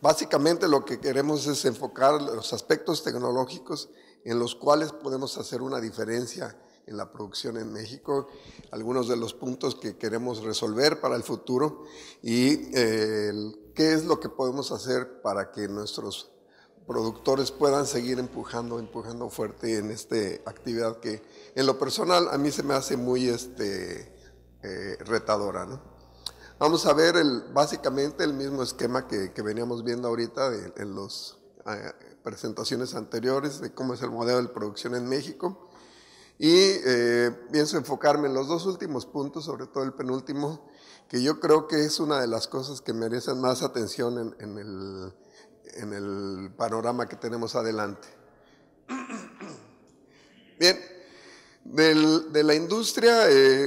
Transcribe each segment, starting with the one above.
Básicamente lo que queremos es enfocar los aspectos tecnológicos en los cuales podemos hacer una diferencia en la producción en México, algunos de los puntos que queremos resolver para el futuro y qué es lo que podemos hacer para que nuestros productores puedan seguir empujando fuerte en esta actividad que en lo personal a mí se me hace muy retadora, ¿no? Vamos a ver básicamente el mismo esquema que veníamos viendo ahorita en las presentaciones anteriores de cómo es el modelo de producción en México. Y pienso enfocarme en los dos últimos puntos, sobre todo el penúltimo, que yo creo que es una de las cosas que merecen más atención en el panorama que tenemos adelante. Bien. De la industria,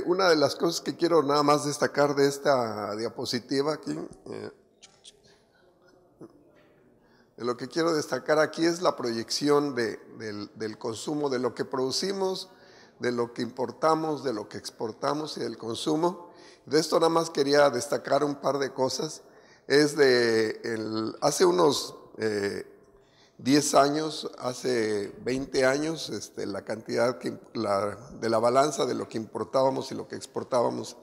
una de las cosas que quiero nada más destacar de esta diapositiva aquí, de lo que quiero destacar aquí es la proyección del consumo, de lo que producimos, de lo que importamos, de lo que exportamos y del consumo. De esto nada más quería destacar un par de cosas. Es hace unos 10 años, hace 20 años, la cantidad de la balanza de lo que importábamos y lo que exportábamos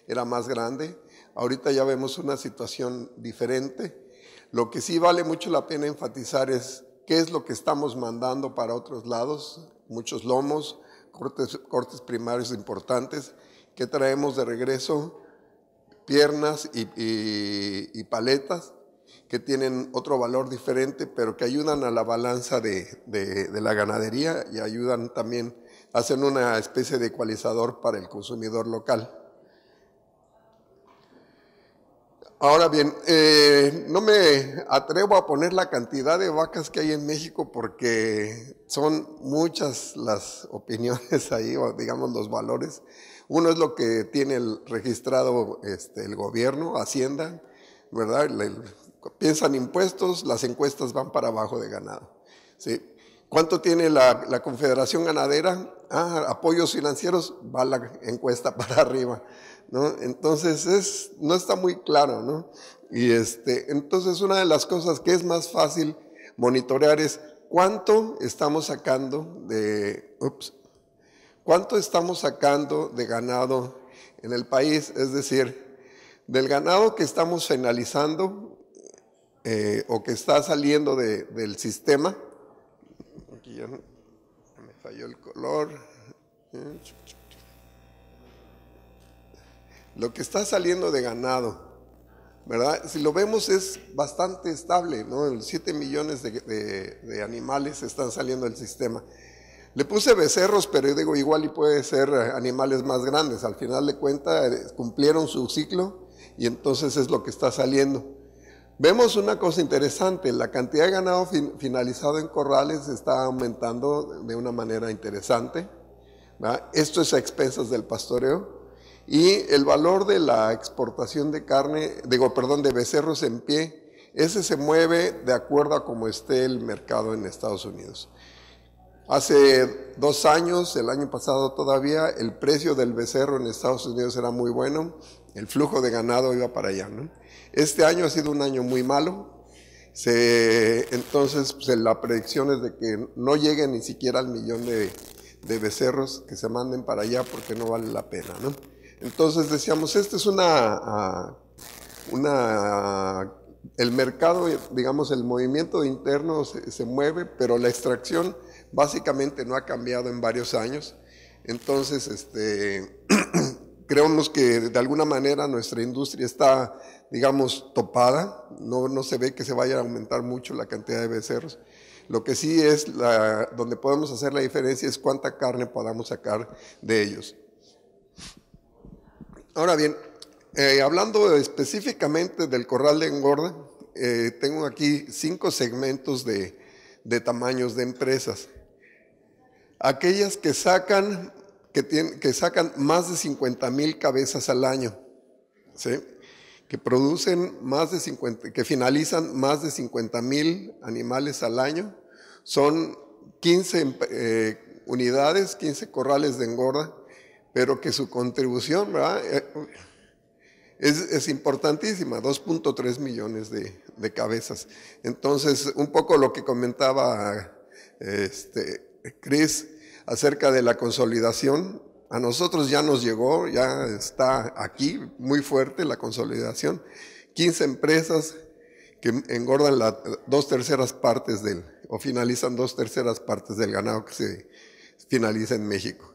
era más grande. Ahorita ya vemos una situación diferente. Lo que sí vale mucho la pena enfatizar es qué es lo que estamos mandando para otros lados, muchos lomos, cortes primarios importantes, que traemos de regreso, piernas y paletas, que tienen otro valor diferente, pero que ayudan a la balanza de la ganadería y ayudan también, hacen una especie de ecualizador para el consumidor local. Ahora bien, no me atrevo a poner la cantidad de vacas que hay en México porque son muchas las opiniones ahí, o digamos los valores. Uno es lo que tiene registrado el gobierno, Hacienda, ¿verdad? Piensan impuestos, las encuestas van para abajo de ganado. ¿Sí? ¿Cuánto tiene la Confederación Ganadera? Apoyos financieros, va la encuesta para arriba, ¿no? Entonces no está muy claro, ¿no? Y entonces una de las cosas que es más fácil monitorear es cuánto estamos sacando de ganado en el país, es decir, del ganado que estamos finalizando o que está saliendo del sistema. Aquí ya me falló el color. Lo que está saliendo de ganado, ¿verdad? Si lo vemos es bastante estable, ¿no? 7 millones de animales están saliendo del sistema. Le puse becerros, pero yo digo igual y puede ser animales más grandes. Al final de cuentas cumplieron su ciclo y entonces es lo que está saliendo. Vemos una cosa interesante, la cantidad de ganado finalizado en corrales está aumentando de una manera interesante, ¿verdad? Esto es a expensas del pastoreo y el valor de la exportación de de becerros en pie, ese se mueve de acuerdo a cómo esté el mercado en Estados Unidos. Hace 2 años, el año pasado todavía, el precio del becerro en Estados Unidos era muy bueno, el flujo de ganado iba para allá, ¿no? Este año ha sido un año muy malo, entonces pues, la predicción es de que no llegue ni siquiera al 1,000,000 de becerros que se manden para allá porque no vale la pena, ¿no? Entonces decíamos, este es el mercado, digamos, el movimiento interno se mueve, pero la extracción básicamente no ha cambiado en varios años. Entonces, creemos que de alguna manera nuestra industria está, digamos, topada, no se ve que se vaya a aumentar mucho la cantidad de becerros. Lo que sí es, donde podemos hacer la diferencia es cuánta carne podamos sacar de ellos. Ahora bien, hablando específicamente del corral de engorda, tengo aquí 5 segmentos de tamaños de empresas. Aquellas que sacan más de 50,000 cabezas al año, ¿sí? Que producen que finalizan más de 50,000 animales al año, son 15 unidades, 15 corrales de engorda, pero que su contribución, ¿verdad? es importantísima, 2.3 millones de cabezas. Entonces, un poco lo que comentaba Chris acerca de la consolidación, a nosotros ya nos llegó, ya está aquí muy fuerte la consolidación. 15 empresas que engordan 2/3 partes o finalizan 2/3 partes del ganado que se finaliza en México.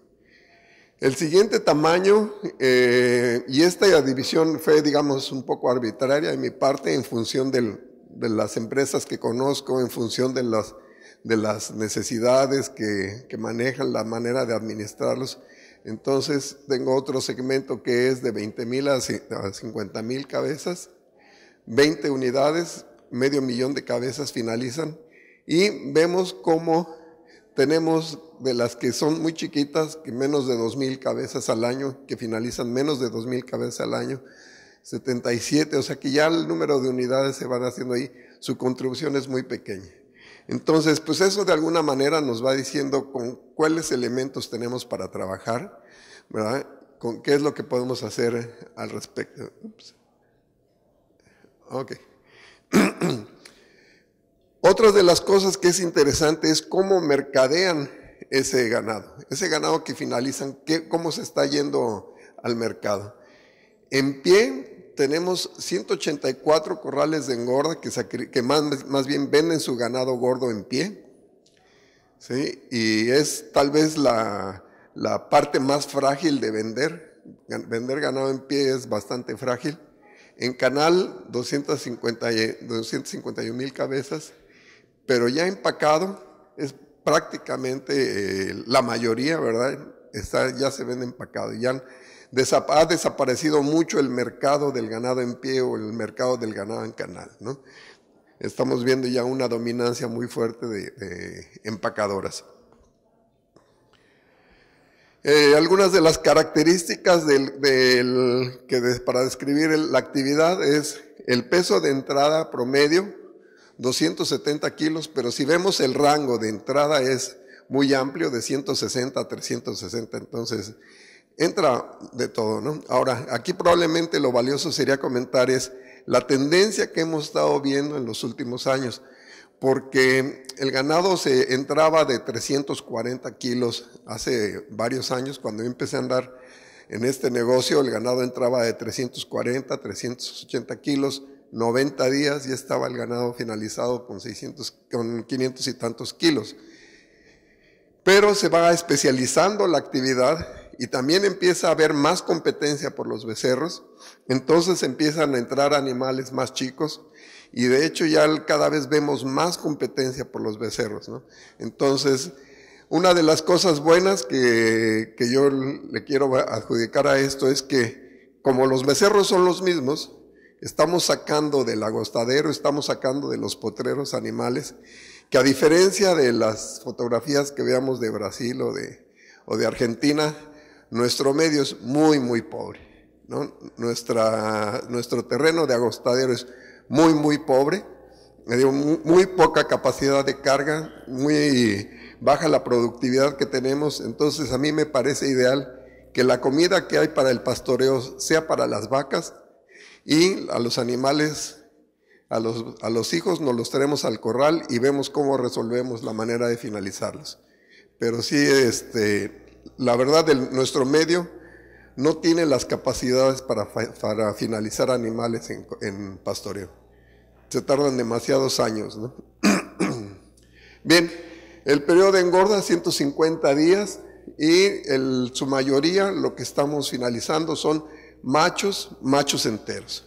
El siguiente tamaño, y esta división fue, digamos, un poco arbitraria de mi parte en función de las empresas que conozco, en función de las necesidades que manejan, la manera de administrarlos. Entonces, tengo otro segmento que es de 20,000 a 50,000 cabezas, 20 unidades, 500,000 de cabezas finalizan, y vemos cómo tenemos de las que son muy chiquitas, que menos de 2,000 cabezas al año, que finalizan menos de 2,000 cabezas al año, 77, o sea que ya el número de unidades se van haciendo ahí, su contribución es muy pequeña. Entonces, pues eso de alguna manera nos va diciendo con cuáles elementos tenemos para trabajar, ¿verdad? Con qué es lo que podemos hacer al respecto. Ups. Ok. Otra de las cosas que es interesante es cómo mercadean ese ganado que finalizan, cómo se está yendo al mercado. En pie tenemos 184 corrales de engorda que más bien venden su ganado gordo en pie, ¿sí? Y es tal vez la parte más frágil de vender. Vender ganado en pie es bastante frágil. En canal 251,000 cabezas, pero ya empacado es prácticamente la mayoría, ¿verdad? Ya se vende empacado. Ya ha desaparecido mucho el mercado del ganado en pie o el mercado del ganado en canal, ¿no? Estamos viendo ya una dominancia muy fuerte de empacadoras. Algunas de las características para describir la actividad es el peso de entrada promedio, 270 kilos, pero si vemos el rango de entrada es muy amplio, de 160 a 360, entonces entra de todo, ¿no? Ahora, aquí probablemente lo valioso sería comentar es la tendencia que hemos estado viendo en los últimos años, porque el ganado se entraba de 340 kilos hace varios años. Cuando yo empecé a andar en este negocio, el ganado entraba de 340, 380 kilos, 90 días ya estaba el ganado finalizado con 500 y tantos kilos. Pero se va especializando la actividad y también empieza a haber más competencia por los becerros, entonces empiezan a entrar animales más chicos y de hecho ya cada vez vemos más competencia por los becerros, ¿no? Entonces, una de las cosas buenas que yo le quiero adjudicar a esto es que como los becerros son los mismos, estamos sacando del agostadero, estamos sacando de los potreros animales que a diferencia de las fotografías que veamos de Brasil o de Argentina, nuestro medio es muy, muy pobre, ¿no? Nuestro terreno de agostadero es muy, muy pobre, muy poca capacidad de carga, muy baja la productividad que tenemos. Entonces a mí me parece ideal que la comida que hay para el pastoreo sea para las vacas y a los animales, a los hijos nos los traemos al corral y vemos cómo resolvemos la manera de finalizarlos. Pero sí, la verdad, nuestro medio no tiene las capacidades para finalizar animales en pastoreo. Se tardan demasiados años, ¿no? Bien, el periodo de engorda 150 días y su mayoría lo que estamos finalizando son machos enteros.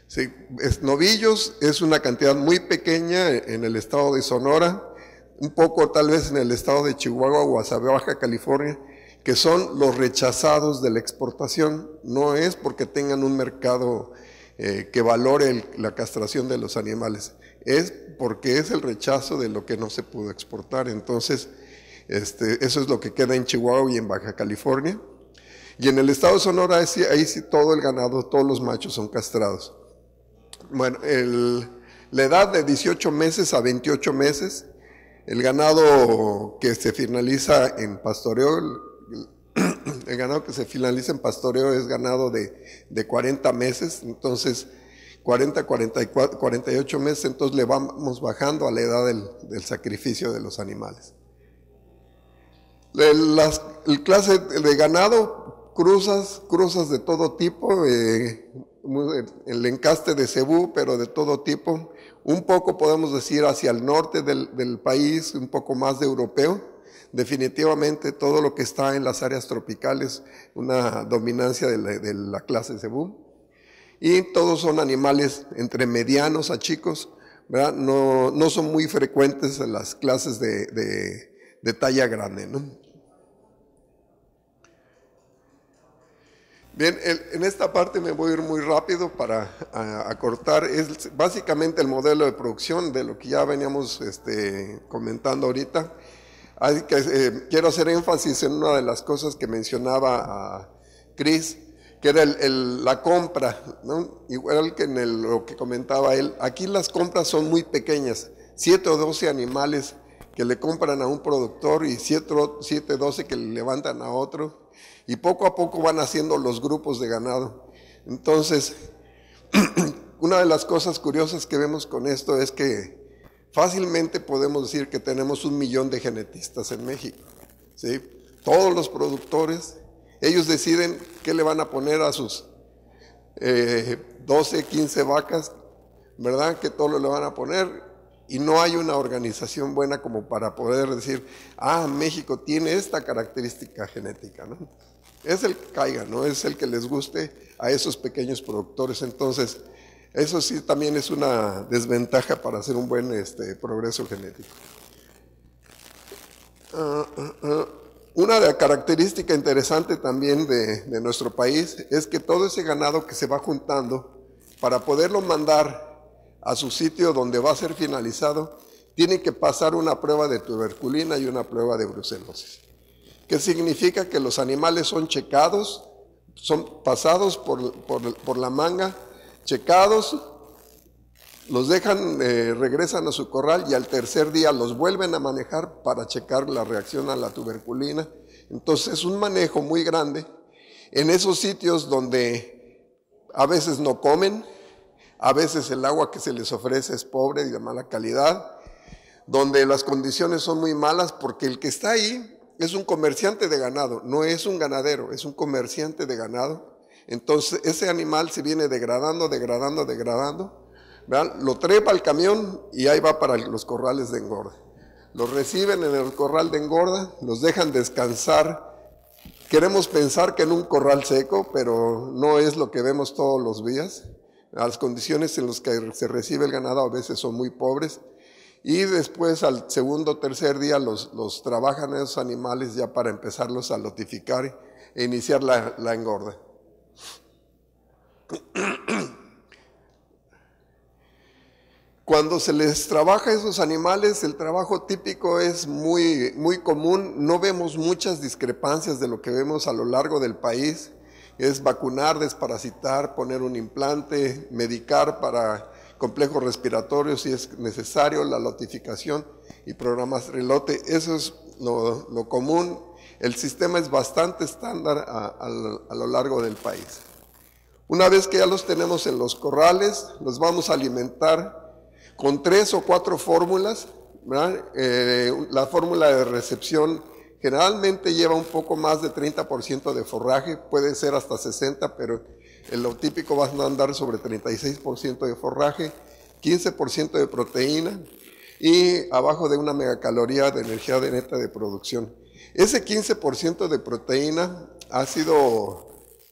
Sí, novillos es una cantidad muy pequeña en el estado de Sonora, un poco tal vez en el estado de Chihuahua o hasta Baja California, que son los rechazados de la exportación. No es porque tengan un mercado que valore la castración de los animales, es porque es el rechazo de lo que no se pudo exportar. Entonces, eso es lo que queda en Chihuahua y en Baja California. Y en el estado de Sonora, ahí sí todo el ganado, todos los machos son castrados. Bueno, la edad de 18 meses a 28 meses, el ganado que se finaliza en pastoreo, El ganado que se finaliza en pastoreo es ganado de 40 meses, entonces 40, 44, 48 meses, entonces le vamos bajando a la edad del sacrificio de los animales. El clase de ganado, cruzas de todo tipo, el encaste de cebú, pero de todo tipo, un poco podemos decir hacia el norte del país, un poco más de europeo. Definitivamente todo lo que está en las áreas tropicales, una dominancia de la clase cebú. Y todos son animales entre medianos a chicos, ¿verdad? No son muy frecuentes en las clases de talla grande, ¿no? Bien, en esta parte me voy a ir muy rápido para acortar. Es básicamente el modelo de producción de lo que ya veníamos comentando ahorita. Así que quiero hacer énfasis en una de las cosas que mencionaba Chris, que era la compra, ¿no? Igual que en lo que comentaba él. Aquí las compras son muy pequeñas, 7 o 12 animales que le compran a un productor y 7 o 12 que le levantan a otro. Y poco a poco van haciendo los grupos de ganado. Entonces, una de las cosas curiosas que vemos con esto es que fácilmente podemos decir que tenemos 1 millón de genetistas en México, ¿sí? Todos los productores, ellos deciden qué le van a poner a sus 12, 15 vacas, ¿verdad? Que todo le van a poner. Y no hay una organización buena como para poder decir, México tiene esta característica genética, ¿no? Es el que caiga, ¿no? Es el que les guste a esos pequeños productores. Entonces, eso sí también es una desventaja para hacer un buen progreso genético. Una característica interesante también de nuestro país es que todo ese ganado que se va juntando, para poderlo mandar a su sitio donde va a ser finalizado, tiene que pasar una prueba de tuberculina y una prueba de brucelosis. ¿Qué significa? Que los animales son checados, son pasados por la manga, checados, los dejan, regresan a su corral y al tercer día los vuelven a manejar para checar la reacción a la tuberculina. Entonces es un manejo muy grande en esos sitios donde a veces no comen, a veces el agua que se les ofrece es pobre y de mala calidad, donde las condiciones son muy malas porque el que está ahí es un comerciante de ganado, no es un ganadero, es un comerciante de ganado. Entonces ese animal se viene degradando, ¿verdad? Lo trepa al camión y ahí va para los corrales de engorda. Los reciben en el corral de engorda, los dejan descansar. Queremos pensar que en un corral seco, pero no es lo que vemos todos los días. Las condiciones en las que se recibe el ganado a veces son muy pobres. Y después al segundo o tercer día los trabajan esos animales ya para empezarlos a lotificar e iniciar la engorda. Cuando se les trabaja a esos animales, el trabajo típico es muy, muy común. No vemos muchas discrepancias de lo que vemos a lo largo del país. Es vacunar, desparasitar, poner un implante, medicar para complejos respiratorios si es necesario, la lotificación y programas relote. Eso es lo común. El sistema es bastante estándar a lo largo del país. Una vez que ya los tenemos en los corrales, los vamos a alimentar con 3 o 4 fórmulas, ¿verdad? La fórmula de recepción generalmente lleva un poco más de 30% de forraje, puede ser hasta 60%, pero lo típico va a andar sobre 36% de forraje, 15% de proteína y abajo de una megacaloría de energía neta de producción. Ese 15% de proteína ha sido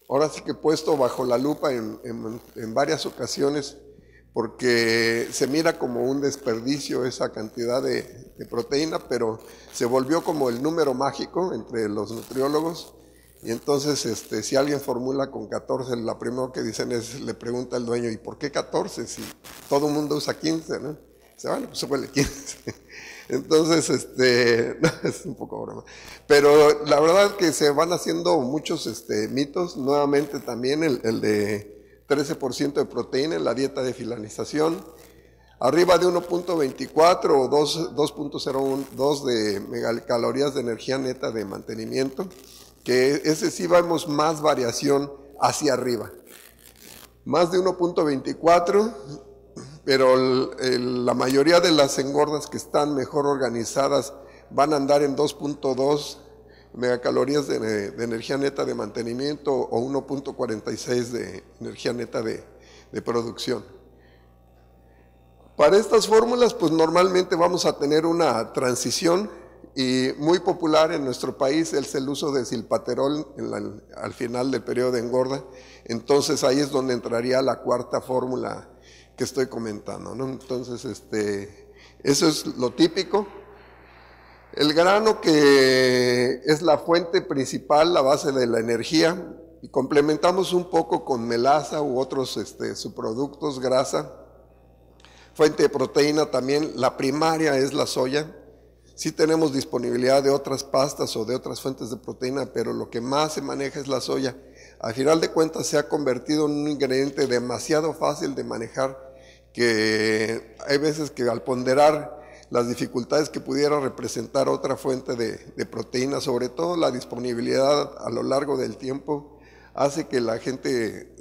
ahora sí que puesto bajo la lupa en varias ocasiones porque se mira como un desperdicio esa cantidad de proteína, pero se volvió como el número mágico entre los nutriólogos. Y entonces, si alguien formula con 14, lo primero que dicen es, le pregunta al dueño, ¿y por qué 14? Si todo el mundo usa 15, ¿no? Dice, bueno, pues se huele 15. Entonces, es un poco broma. Pero la verdad es que se van haciendo muchos mitos. Nuevamente también el de 13% de proteína en la dieta de finalización. Arriba de 1.24 o 2.02 de megacalorías de energía neta de mantenimiento. que ese sí vemos más variación hacia arriba. Más de 1.24, pero la mayoría de las engordas que están mejor organizadas van a andar en 2.2 megacalorías de energía neta de mantenimiento o 1.46 de energía neta de producción. Para estas fórmulas, pues normalmente vamos a tener una transición, y muy popular en nuestro país es el uso de silpaterol al final del periodo de engorda. Entonces ahí es donde entraría la cuarta fórmula que estoy comentando, ¿no? Entonces, eso es lo típico. El grano, que es la fuente principal, la base de la energía, y complementamos un poco con melaza u otros subproductos, grasa. Fuente de proteína también, la primaria es la soya. Sí tenemos disponibilidad de otras pastas o de otras fuentes de proteína, pero lo que más se maneja es la soya. Al final de cuentas se ha convertido en un ingrediente demasiado fácil de manejar, que hay veces que al ponderar las dificultades que pudiera representar otra fuente de proteína, sobre todo la disponibilidad a lo largo del tiempo, hace que la gente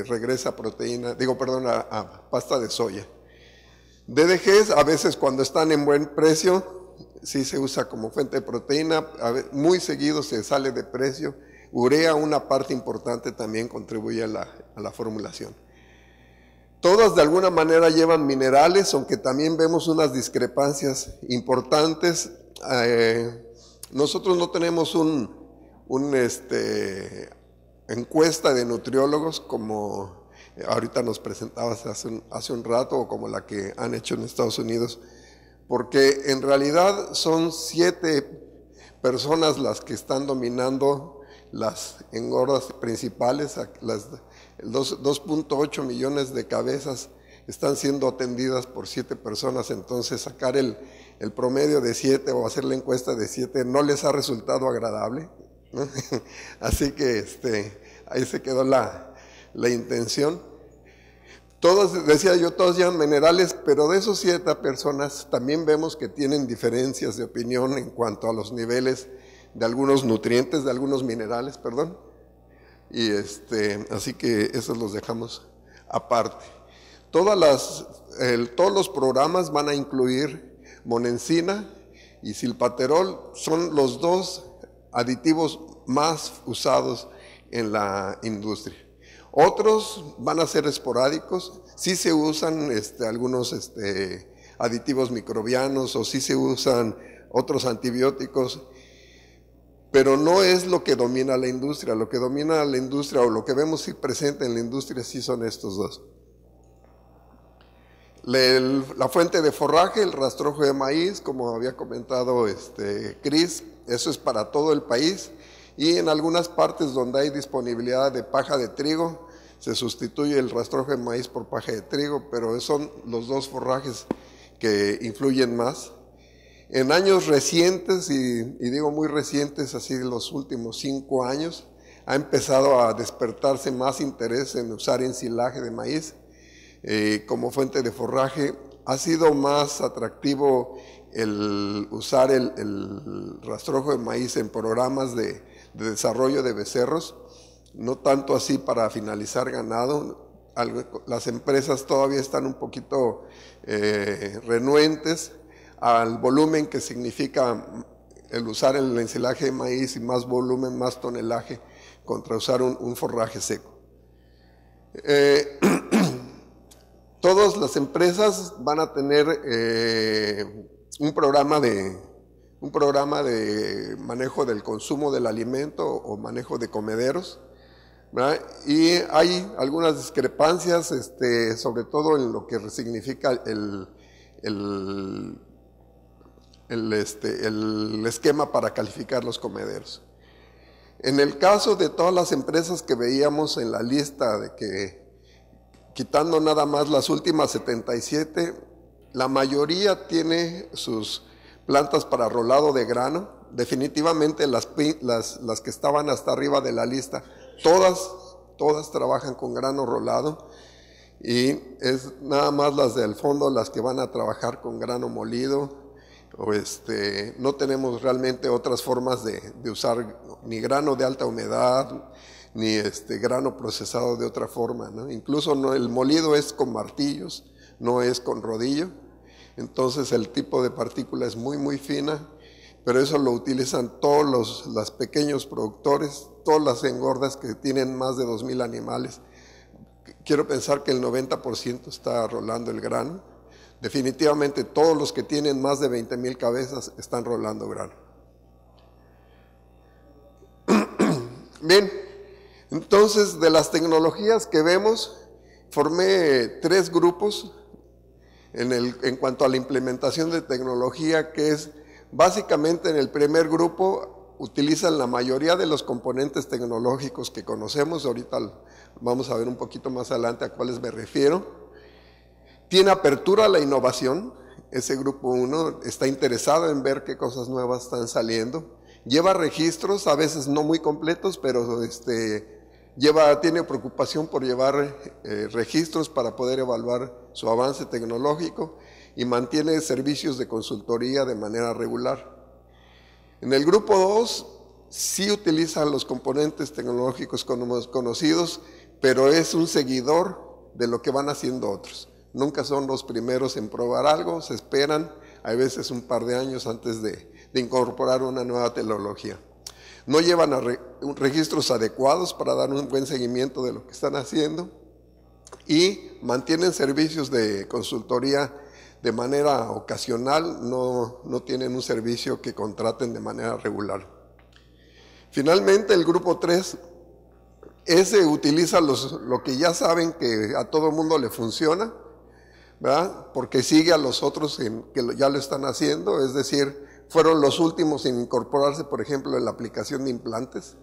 regrese a a pasta de soya. DDGs, a veces cuando están en buen precio, sí se usa como fuente de proteína, muy seguido se sale de precio. Urea, una parte importante, también contribuye a la formulación. Todas de alguna manera llevan minerales, aunque también vemos unas discrepancias importantes. Nosotros no tenemos una encuesta de nutriólogos como ahorita nos presentabas hace un rato, o como la que han hecho en Estados Unidos, porque en realidad son 7 personas las que están dominando las engordas principales. Las 2.8 millones de cabezas están siendo atendidas por 7 personas, entonces sacar el promedio de 7 o hacer la encuesta de 7 no les ha resultado agradable, ¿no? Así que ahí se quedó la intención. Todos, decía yo, todos llevan minerales, pero de esos 7 personas también vemos que tienen diferencias de opinión en cuanto a los niveles de algunos nutrientes, de algunos minerales, perdón. Y así que esos los dejamos aparte. Todos los programas van a incluir monensina y silpaterol, son los 2 aditivos más usados en la industria. Otros van a ser esporádicos, sí se usan algunos aditivos microbianos, o sí se usan otros antibióticos, pero no es lo que domina la industria. Lo que domina la industria, o lo que vemos sí presente en la industria, sí son estos 2. La fuente de forraje, el rastrojo de maíz, como había comentado Cris, eso es para todo el país. Y en algunas partes donde hay disponibilidad de paja de trigo, se sustituye el rastrojo de maíz por paja de trigo, pero son los 2 forrajes que influyen más. En años recientes, y digo muy recientes, así de los últimos 5 años, ha empezado a despertarse más interés en usar ensilaje de maíz como fuente de forraje. Ha sido más atractivo el usar el rastrojo de maíz en programas de desarrollo de becerros, no tanto así para finalizar ganado. Las empresas todavía están un poquito renuentes al volumen que significa el usar el ensilaje de maíz, y más volumen, más tonelaje, contra usar un forraje seco. Todas las empresas van a tener un programa de manejo del consumo del alimento o manejo de comederos, ¿verdad? Y hay algunas discrepancias, sobre todo en lo que significa el esquema para calificar los comederos. En el caso de todas las empresas que veíamos en la lista, de que quitando nada más las últimas 77, la mayoría tiene sus plantas para rolado de grano. Definitivamente las que estaban hasta arriba de la lista, todas trabajan con grano rolado, y es nada más las del fondo las que van a trabajar con grano molido. no tenemos realmente otras formas de usar ni grano de alta humedad, ni grano procesado de otra forma, ¿no? Incluso el molido es con martillos, no es con rodillo. Entonces el tipo de partícula es muy, muy fina, pero eso lo utilizan todos los pequeños productores, todas las engordas que tienen más de 2,000 animales. Quiero pensar que el 90% está rolando el grano. Definitivamente todos los que tienen más de 20,000 cabezas están rolando grano. Bien, entonces de las tecnologías que vemos, formé 3 grupos en cuanto a la implementación de tecnología, que es básicamente en el primer grupo utilizan la mayoría de los componentes tecnológicos que conocemos. Ahorita vamos a ver un poquito más adelante a cuáles me refiero. Tiene apertura a la innovación. Ese grupo 1 está interesado en ver qué cosas nuevas están saliendo. Lleva registros, a veces no muy completos, pero tiene preocupación por llevar registros para poder evaluar su avance tecnológico y mantiene servicios de consultoría de manera regular. En el grupo 2 sí utiliza los componentes tecnológicos conocidos, pero es un seguidor de lo que van haciendo otros. Nunca son los primeros en probar algo, se esperan a veces un par de años antes de incorporar una nueva tecnología. No llevan registros adecuados para dar un buen seguimiento de lo que están haciendo y mantienen servicios de consultoría de manera ocasional, no tienen un servicio que contraten de manera regular. Finalmente, el grupo 3, ese utiliza lo que ya saben que a todo mundo le funciona, ¿verdad? Porque sigue a los otros que ya lo están haciendo, es decir, fueron los últimos en incorporarse, por ejemplo, en la aplicación de implantes.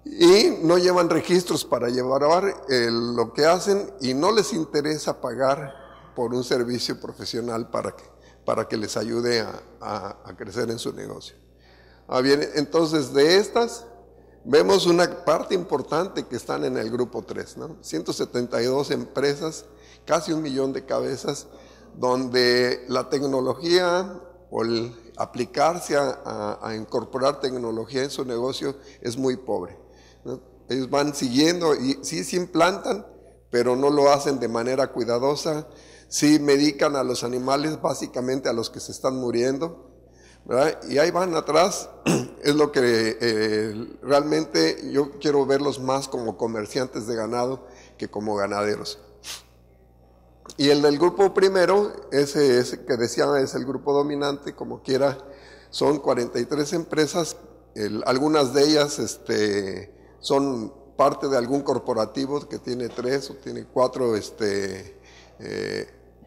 Y no llevan registros para llevar lo que hacen y no les interesa pagar por un servicio profesional para que les ayude a crecer en su negocio. Bien, entonces de estas vemos una parte importante que están en el grupo 3, ¿no? 172 empresas, casi 1 millón de cabezas, donde la tecnología o el aplicarse a incorporar tecnología en su negocio es muy pobre, ¿no? Ellos van siguiendo y sí se implantan, pero no lo hacen de manera cuidadosa. Sí medican a los animales, básicamente a los que se están muriendo, ¿verdad? Y ahí van atrás. Es lo que realmente yo quiero verlos más como comerciantes de ganado que como ganaderos. Y el del grupo primero, ese que decía es el grupo dominante, como quiera, son 43 empresas, algunas de ellas son parte de algún corporativo que tiene 3 o tiene 4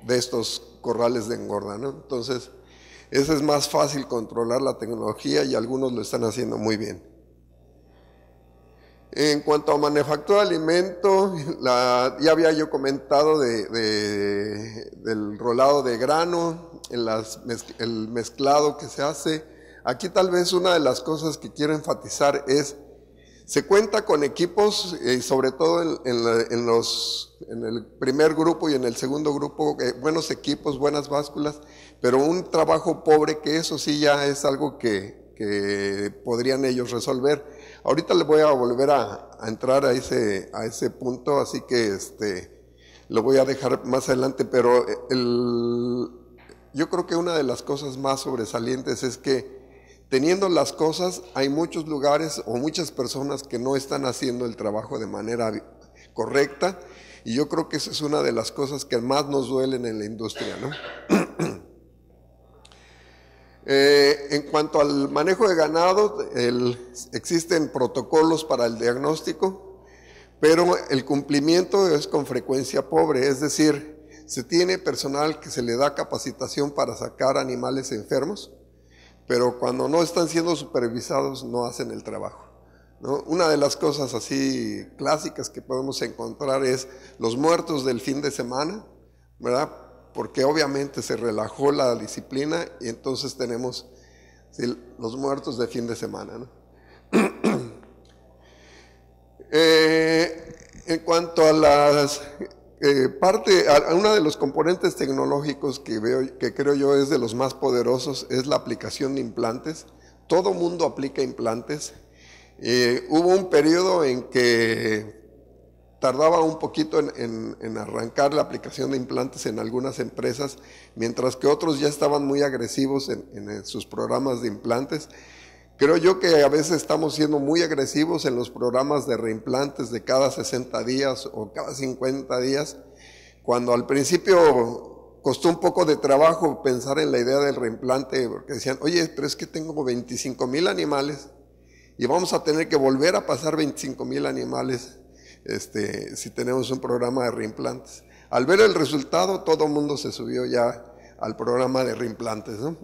de estos corrales de engorda, ¿no? Entonces, eso es más fácil controlar la tecnología y algunos lo están haciendo muy bien. En cuanto a manufactura de alimento, ya había yo comentado del rolado de grano, el mezclado que se hace. Aquí tal vez una de las cosas que quiero enfatizar es, se cuenta con equipos, sobre todo en el primer grupo y en el segundo grupo, buenos equipos, buenas básculas, pero un trabajo pobre que eso sí ya es algo que podrían ellos resolver. Ahorita les voy a volver a entrar a ese punto, así que lo voy a dejar más adelante, pero yo creo que una de las cosas más sobresalientes es que teniendo las cosas, hay muchos lugares o muchas personas que no están haciendo el trabajo de manera correcta, y yo creo que esa es una de las cosas que más nos duelen en la industria, ¿no? En cuanto al manejo de ganado, existen protocolos para el diagnóstico, pero el cumplimiento es con frecuencia pobre, es decir, se tiene personal que se le da capacitación para sacar animales enfermos, pero cuando no están siendo supervisados no hacen el trabajo, ¿no? Una de las cosas así clásicas que podemos encontrar es los muertos del fin de semana, ¿verdad? Porque obviamente se relajó la disciplina y entonces tenemos los muertos de fin de semana, ¿no? En cuanto a uno de los componentes tecnológicos que creo yo es de los más poderosos es la aplicación de implantes. Todo mundo aplica implantes. Hubo un periodo en que tardaba un poquito en arrancar la aplicación de implantes en algunas empresas, mientras que otros ya estaban muy agresivos en sus programas de implantes. Creo yo que a veces estamos siendo muy agresivos en los programas de reimplantes de cada 60 días o cada 50 días, cuando al principio costó un poco de trabajo pensar en la idea del reimplante, porque decían, oye, pero es que tengo 25,000 animales y vamos a tener que volver a pasar 25,000 animales si tenemos un programa de reimplantes. Al ver el resultado, todo el mundo se subió ya al programa de reimplantes, ¿no?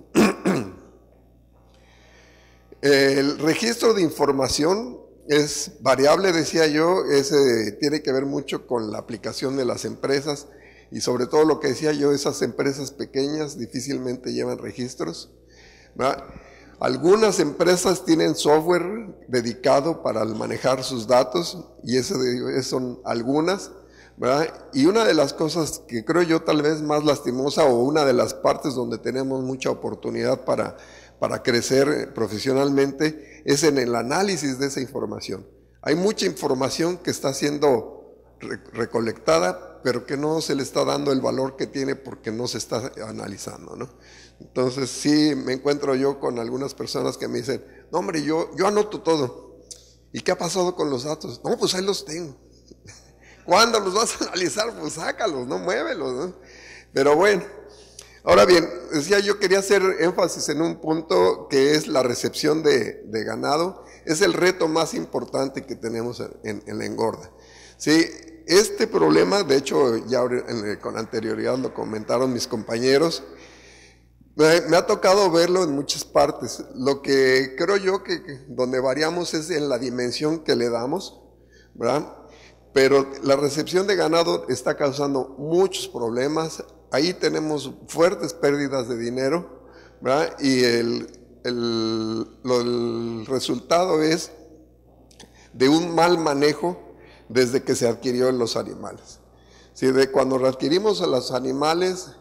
El registro de información es variable, decía yo, tiene que ver mucho con la aplicación de las empresas y sobre todo lo que decía yo, esas empresas pequeñas difícilmente llevan registros, ¿verdad? Algunas empresas tienen software dedicado para manejar sus datos y son algunas, ¿verdad? Y una de las cosas que creo yo tal vez más lastimosa o una de las partes donde tenemos mucha oportunidad para crecer profesionalmente es en el análisis de esa información. Hay mucha información que está siendo recolectada, pero que no se le está dando el valor que tiene porque no se está analizando, ¿no? Entonces sí me encuentro yo con algunas personas que me dicen, no hombre, yo anoto todo. ¿Y qué ha pasado con los datos? No, pues ahí los tengo. ¿Cuándo los vas a analizar? Pues sácalos, no muévelos, ¿no? Pero bueno, ahora bien, decía yo quería hacer énfasis en un punto que es la recepción de ganado. Es el reto más importante que tenemos en la engorda. Sí, este problema, de hecho ya con anterioridad lo comentaron mis compañeros, me ha tocado verlo en muchas partes. Lo que creo yo que donde variamos es en la dimensión que le damos, ¿verdad? Pero la recepción de ganado está causando muchos problemas. Ahí tenemos fuertes pérdidas de dinero, ¿verdad? Y el resultado es de un mal manejo desde que se adquirió en los animales. Sí, de cuando adquirimos a los animales,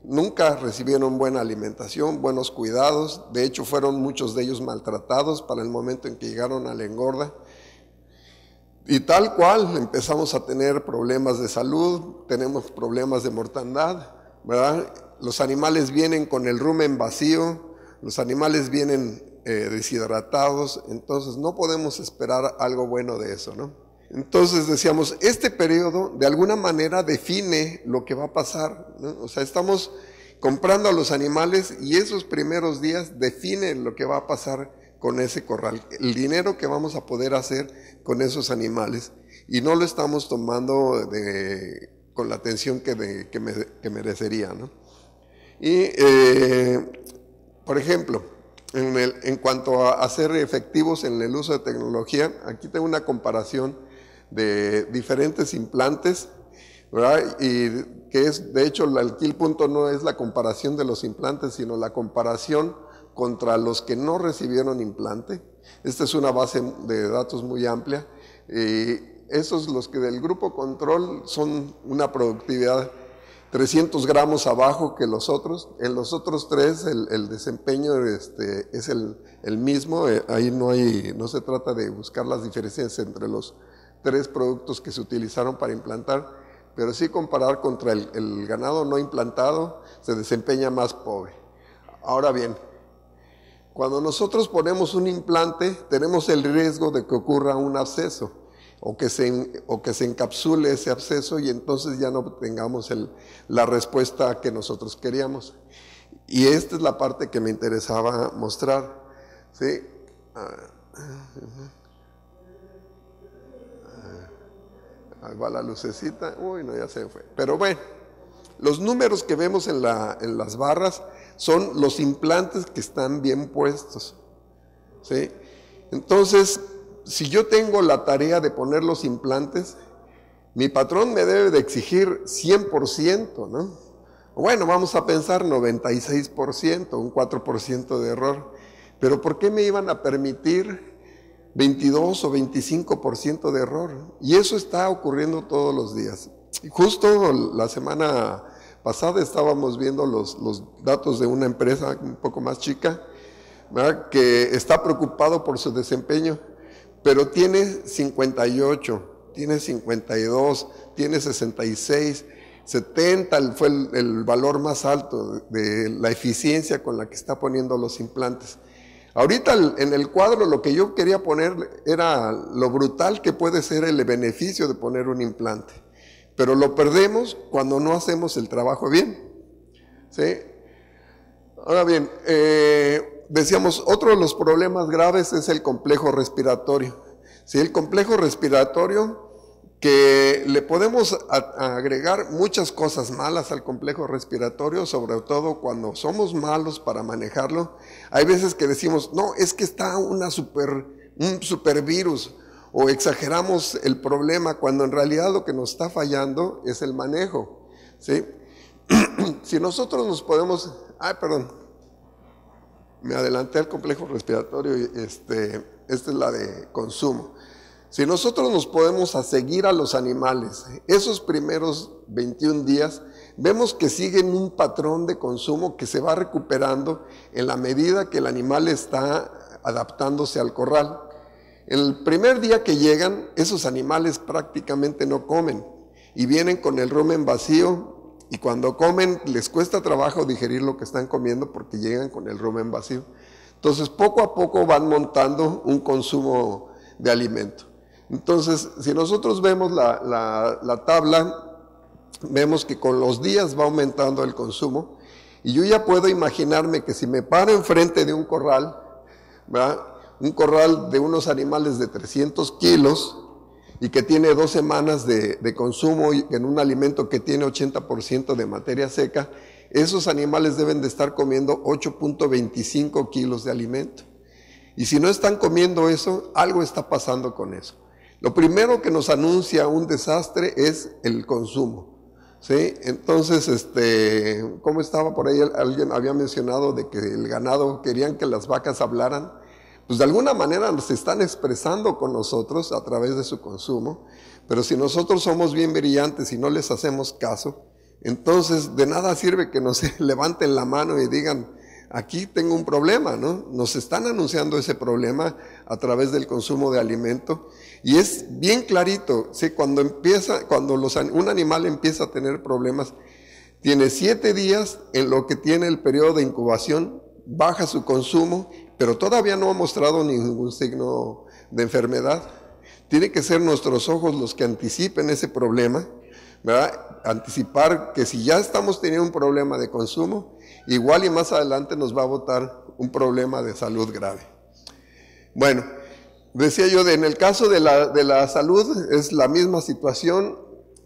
nunca recibieron buena alimentación, buenos cuidados. De hecho, fueron muchos de ellos maltratados para el momento en que llegaron a la engorda. Y tal cual empezamos a tener problemas de salud, tenemos problemas de mortandad, ¿verdad? Los animales vienen con el rumen vacío, los animales vienen deshidratados, entonces no podemos esperar algo bueno de eso, ¿no? Entonces decíamos, este periodo de alguna manera define lo que va a pasar, ¿no? O sea, estamos comprando a los animales y esos primeros días definen lo que va a pasar con ese corral, el dinero que vamos a poder hacer con esos animales, y no lo estamos tomando con la atención que merecería, ¿no? Y, por ejemplo, en cuanto a ser efectivos en el uso de tecnología, aquí tengo una comparación de diferentes implantes, ¿verdad? Y que es, de hecho, aquí el punto no es la comparación de los implantes, sino la comparación contra los que no recibieron implante. Esta es una base de datos muy amplia. Esos, los que del grupo control, son una productividad 300 gramos abajo que los otros. En los otros tres el desempeño es el mismo. Ahí no se trata de buscar las diferencias entre los tres productos que se utilizaron para implantar, pero sí comparar contra el ganado no implantado, se desempeña más pobre. Ahora bien, cuando nosotros ponemos un implante, tenemos el riesgo de que ocurra un absceso o que se encapsule ese absceso y entonces ya no tengamos la respuesta que nosotros queríamos. Y esta es la parte que me interesaba mostrar, ¿sí? Ahí va la lucecita. Uy, no, ya se fue. Pero bueno, los números que vemos en las barras son los implantes que están bien puestos, ¿sí? Entonces, si yo tengo la tarea de poner los implantes, mi patrón me debe de exigir 100%, ¿no? Bueno, vamos a pensar 96%, un 4% de error. Pero ¿por qué me iban a permitir 22 o 25% de error? Y eso está ocurriendo todos los días. Justo la semana pasada estábamos viendo los datos de una empresa un poco más chica, ¿verdad?, que está preocupado por su desempeño, pero tiene 58, tiene 52, tiene 66, 70 fue el valor más alto de la eficiencia con la que está poniendo los implantes. Ahorita en el cuadro lo que yo quería poner era lo brutal que puede ser el beneficio de poner un implante, pero lo perdemos cuando no hacemos el trabajo bien, ¿sí? Ahora bien, decíamos, otro de los problemas graves es el complejo respiratorio. ¿Sí? El complejo respiratorio, que le podemos agregar muchas cosas malas al complejo respiratorio, sobre todo cuando somos malos para manejarlo. Hay veces que decimos, no, es que está un supervirus, o exageramos el problema, cuando en realidad lo que nos está fallando es el manejo, ¿sí? Si nosotros nos podemos... me adelanté al complejo respiratorio, y esta es la de consumo. Si nosotros nos podemos a seguir a los animales, esos primeros 21 días, vemos que siguen un patrón de consumo que se va recuperando en la medida que el animal está adaptándose al corral. El primer día que llegan, esos animales prácticamente no comen y vienen con el rumen vacío, y cuando comen les cuesta trabajo digerir lo que están comiendo porque llegan con el rumen vacío. Entonces poco a poco van montando un consumo de alimento. Entonces, si nosotros vemos la tabla, vemos que con los días va aumentando el consumo, y yo ya puedo imaginarme que si me paro enfrente de un corral, ¿verdad?, un corral de unos animales de 300 kilos y que tiene 2 semanas de consumo en un alimento que tiene 80% de materia seca, esos animales deben de estar comiendo 8.25 kilos de alimento. Y si no están comiendo eso, algo está pasando con eso. Lo primero que nos anuncia un desastre es el consumo, ¿sí? Entonces, ¿cómo estaba por ahí? Alguien había mencionado de que el ganado querían que las vacas hablaran. Pues de alguna manera nos están expresando con nosotros a través de su consumo, pero si nosotros somos bien brillantes y no les hacemos caso, entonces de nada sirve que nos levanten la mano y digan, aquí tengo un problema, ¿no? Nos están anunciando ese problema a través del consumo de alimento, y es bien clarito, ¿sí? Cuando un animal empieza a tener problemas, tiene 7 días en lo que tiene el periodo de incubación, baja su consumo, pero todavía no ha mostrado ningún signo de enfermedad. Tiene que ser nuestros ojos los que anticipen ese problema, ¿verdad? Anticipar que si ya estamos teniendo un problema de consumo, igual y más adelante nos va a botar un problema de salud grave. Bueno, decía yo, en el caso de la salud es la misma situación.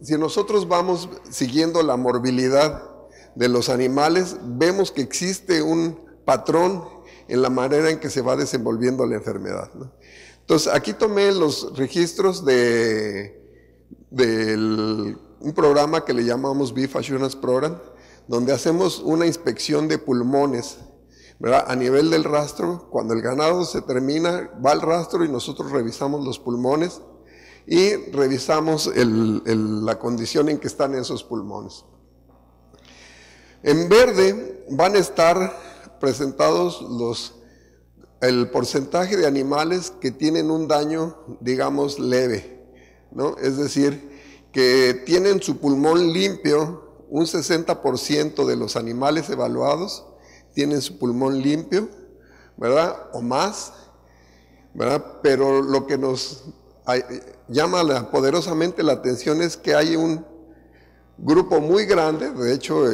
Si nosotros vamos siguiendo la morbilidad de los animales, vemos que existe un patrón en la manera en que se va desenvolviendo la enfermedad, ¿no? Entonces, aquí tomé los registros de un programa que le llamamos Beef Assurance Program, donde hacemos una inspección de pulmones, ¿verdad?, a nivel del rastro. Cuando el ganado se termina, va al rastro y nosotros revisamos los pulmones y revisamos la condición en que están esos pulmones. En verde van a estar presentados el porcentaje de animales que tienen un daño, digamos, leve, ¿no? Es decir, que tienen su pulmón limpio. Un 60% de los animales evaluados tienen su pulmón limpio, ¿verdad?, o más, ¿verdad? Pero lo que nos llama poderosamente la atención es que hay un grupo muy grande, de hecho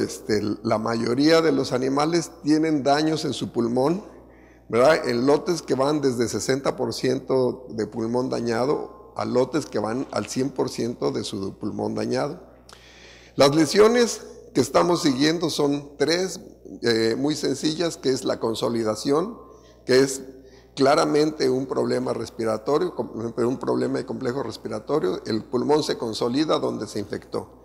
la mayoría de los animales tienen daños en su pulmón, ¿verdad?, en lotes que van desde 60% de pulmón dañado a lotes que van al 100% de su pulmón dañado. Las lesiones que estamos siguiendo son 3 muy sencillas, que es la consolidación, que es claramente un problema respiratorio, un problema de complejo respiratorio. El pulmón se consolida donde se infectó.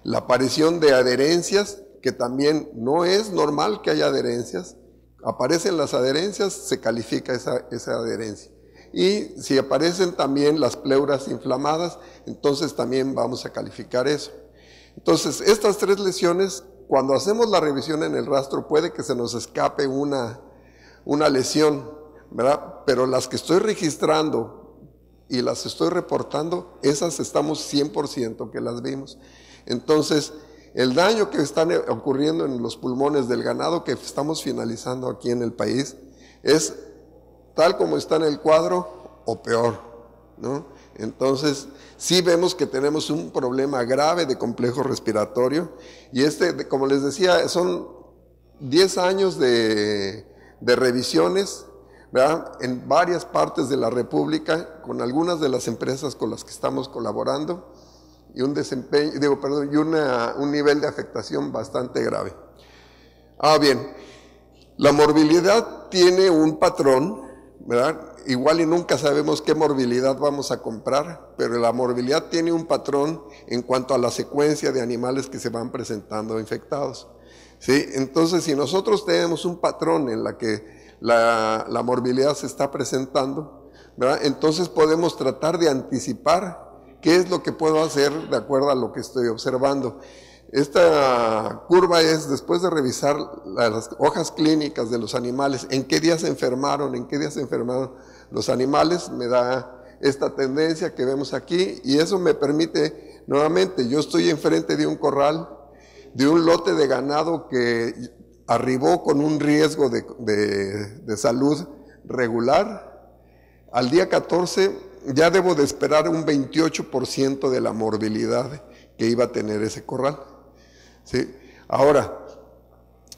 La aparición de adherencias, que también no es normal que haya adherencias. Aparecen las adherencias, se califica esa adherencia. y si aparecen también las pleuras inflamadas, entonces también vamos a calificar eso. Entonces, estas 3 lesiones, cuando hacemos la revisión en el rastro, puede que se nos escape una lesión, ¿verdad? Pero las que estoy registrando y las estoy reportando, esas estamos 100% que las vimos. Entonces, el daño que está ocurriendo en los pulmones del ganado que estamos finalizando aquí en el país es tal como está en el cuadro o peor, ¿no? Entonces, sí vemos que tenemos un problema grave de complejo respiratorio y como les decía, son 10 años de revisiones, ¿verdad?, en varias partes de la República con algunas de las empresas con las que estamos colaborando y un nivel de afectación bastante grave. Bien, la morbilidad tiene un patrón, ¿verdad? Igual y nunca sabemos qué morbilidad vamos a comprar, pero la morbilidad tiene un patrón en cuanto a la secuencia de animales que se van presentando infectados, ¿sí? Entonces, si nosotros tenemos un patrón en la que la morbilidad se está presentando, ¿verdad?, entonces podemos tratar de anticipar qué es lo que puedo hacer de acuerdo a lo que estoy observando. Esta curva es después de revisar las hojas clínicas de los animales, en qué días se enfermaron, los animales, me da esta tendencia que vemos aquí y eso me permite, nuevamente, yo estoy enfrente de un corral, de un lote de ganado que arribó con un riesgo de salud regular. Al día 14 ya debo de esperar un 28% de la morbilidad que iba a tener ese corral, ¿sí? Ahora,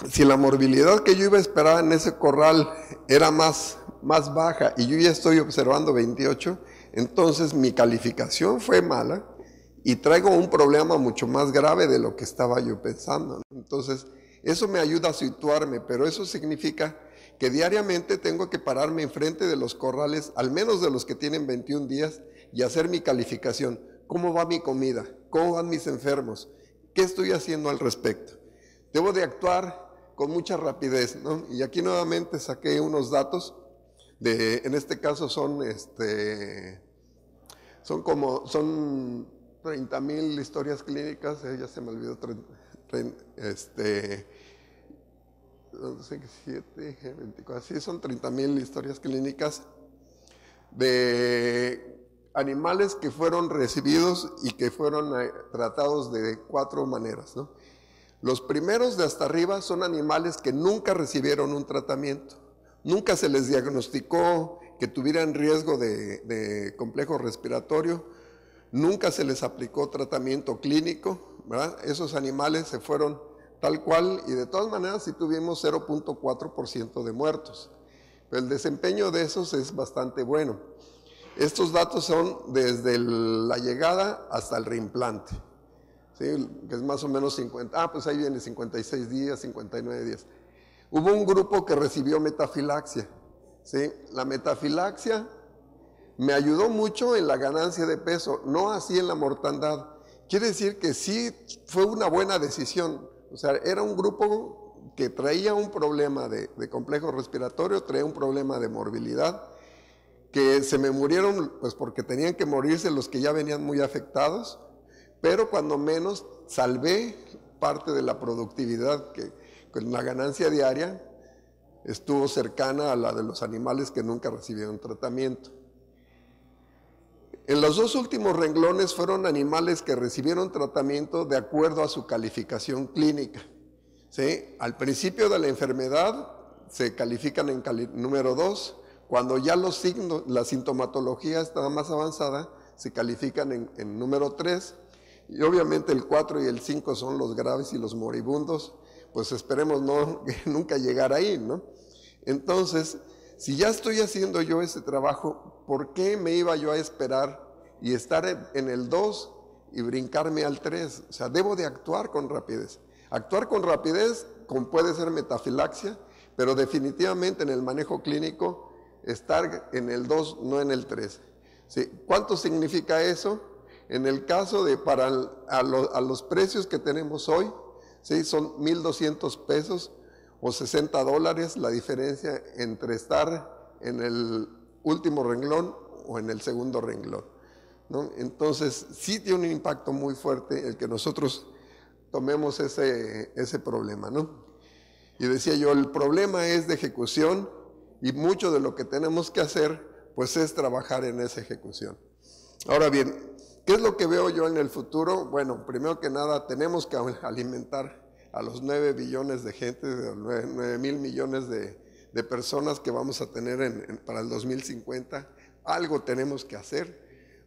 si la morbilidad que yo iba a esperar en ese corral era más baja y yo ya estoy observando 28, entonces mi calificación fue mala y traigo un problema mucho más grave de lo que estaba yo pensando, ¿no? Entonces, eso me ayuda a situarme, pero eso significa que diariamente tengo que pararme enfrente de los corrales, al menos de los que tienen 21 días, y hacer mi calificación. ¿Cómo va mi comida? ¿Cómo van mis enfermos? ¿Qué estoy haciendo al respecto? Debo de actuar con mucha rapidez, ¿no? Y aquí nuevamente saqué unos datos, en este caso son 30,000 historias clínicas, ya se me olvidó, 24, sí, son 30,000 historias clínicas de animales que fueron recibidos y que fueron tratados de 4 maneras, ¿no? Los primeros de hasta arriba son animales que nunca recibieron un tratamiento, nunca se les diagnosticó que tuvieran riesgo de complejo respiratorio, nunca se les aplicó tratamiento clínico, ¿verdad? Esos animales se fueron tal cual y de todas maneras sí tuvimos 0.4% de muertos. Pero el desempeño de esos es bastante bueno. Estos datos son desde la llegada hasta el reimplante, ¿sí? Que es más o menos 50, pues ahí viene 56 días, 59 días. Hubo un grupo que recibió metafilaxia, ¿sí? La metafilaxia me ayudó mucho en la ganancia de peso, no así en la mortandad. Quiere decir que sí fue una buena decisión. O sea, era un grupo que traía un problema de complejo respiratorio, traía un problema de morbilidad, que se me murieron pues porque tenían que morirse los que ya venían muy afectados, pero cuando menos salvé parte de la productividad que con la ganancia diaria estuvo cercana a la de los animales que nunca recibieron tratamiento. En los 2 últimos renglones fueron animales que recibieron tratamiento de acuerdo a su calificación clínica, ¿sí? Al principio de la enfermedad se califican en número 2, cuando ya los signos, la sintomatología está más avanzada, se califican en número 3, y obviamente el 4 y el 5 son los graves y los moribundos, pues esperemos nunca llegar ahí, ¿no? Entonces, si ya estoy haciendo yo ese trabajo, ¿por qué me iba yo a esperar y estar en el 2 y brincarme al 3? O sea, debo de actuar con rapidez. Actuar con rapidez puede ser metafilaxia, pero definitivamente en el manejo clínico estar en el 2, no en el 3. ¿Sí? ¿Cuánto significa eso? En el caso de a los precios que tenemos hoy, ¿sí? Son 1,200 pesos o $60 la diferencia entre estar en el último renglón o en el segundo renglón, ¿no? Entonces, sí tiene un impacto muy fuerte el que nosotros tomemos ese problema, ¿no? Y decía yo, el problema es de ejecución y mucho de lo que tenemos que hacer, pues es trabajar en esa ejecución. Ahora bien, ¿qué es lo que veo yo en el futuro? Bueno, primero que nada, tenemos que alimentar a los 9 billones de gente, 9 mil millones de personas que vamos a tener para el 2050. Algo tenemos que hacer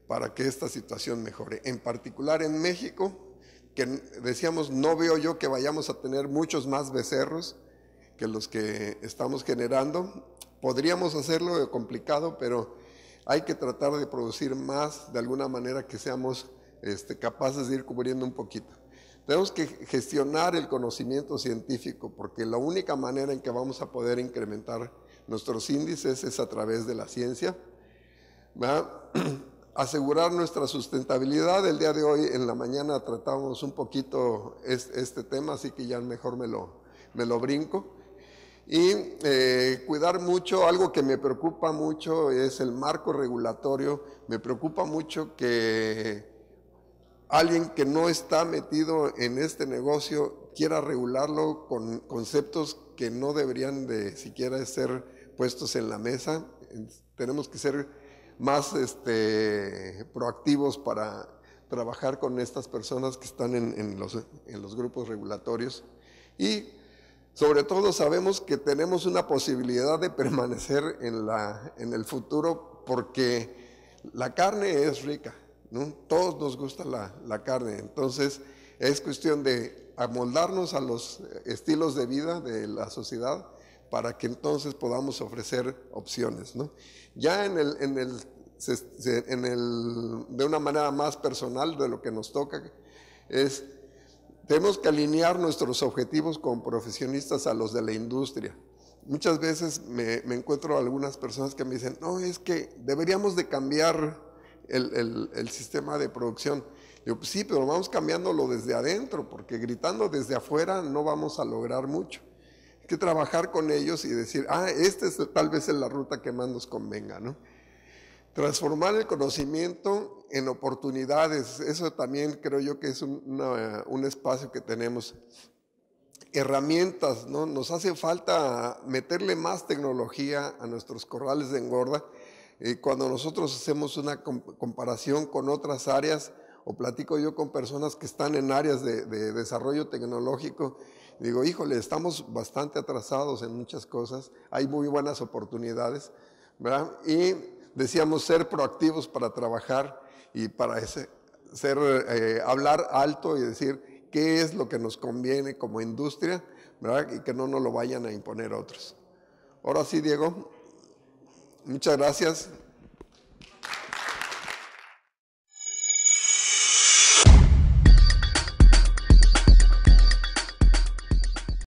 para que esta situación mejore. En particular en México, que decíamos, no veo yo que vayamos a tener muchos más becerros que los que estamos generando. Podríamos hacerlo complicado, pero hay que tratar de producir más de alguna manera que seamos capaces de ir cubriendo un poquito. Tenemos que gestionar el conocimiento científico, porque la única manera en que vamos a poder incrementar nuestros índices es a través de la ciencia, ¿verdad? Asegurar nuestra sustentabilidad. El día de hoy en la mañana tratamos un poquito este tema, así que ya mejor me lo brinco. Y cuidar mucho, algo que me preocupa mucho es el marco regulatorio. Me preocupa mucho que alguien que no está metido en este negocio quiera regularlo con conceptos que no deberían de siquiera ser puestos en la mesa. Tenemos que ser más proactivos para trabajar con estas personas que están en los grupos regulatorios. Y sobre todo sabemos que tenemos una posibilidad de permanecer en el futuro, porque la carne es rica, ¿no? Todos nos gusta la carne, entonces es cuestión de amoldarnos a los estilos de vida de la sociedad para que entonces podamos ofrecer opciones, ¿no? Ya de una manera más personal de lo que nos toca tenemos que alinear nuestros objetivos como profesionistas a los de la industria. Muchas veces me encuentro algunas personas que me dicen, no, es que deberíamos de cambiar el sistema de producción. Digo, pues sí, pero vamos cambiándolo desde adentro, porque gritando desde afuera no vamos a lograr mucho. Hay que trabajar con ellos y decir, esta es tal vez la ruta que más nos convenga, ¿no? Transformar el conocimiento en oportunidades, eso también creo yo que es un espacio que tenemos. Herramientas, ¿no? Nos hace falta meterle más tecnología a nuestros corrales de engorda. Cuando nosotros hacemos una comparación con otras áreas, o platico yo con personas que están en áreas de desarrollo tecnológico, digo, híjole, estamos bastante atrasados en muchas cosas, hay muy buenas oportunidades, ¿verdad? Y decíamos ser proactivos para trabajar y para hablar alto y decir qué es lo que nos conviene como industria, ¿verdad? Y que no nos lo vayan a imponer otros. Ahora sí, Diego, muchas gracias.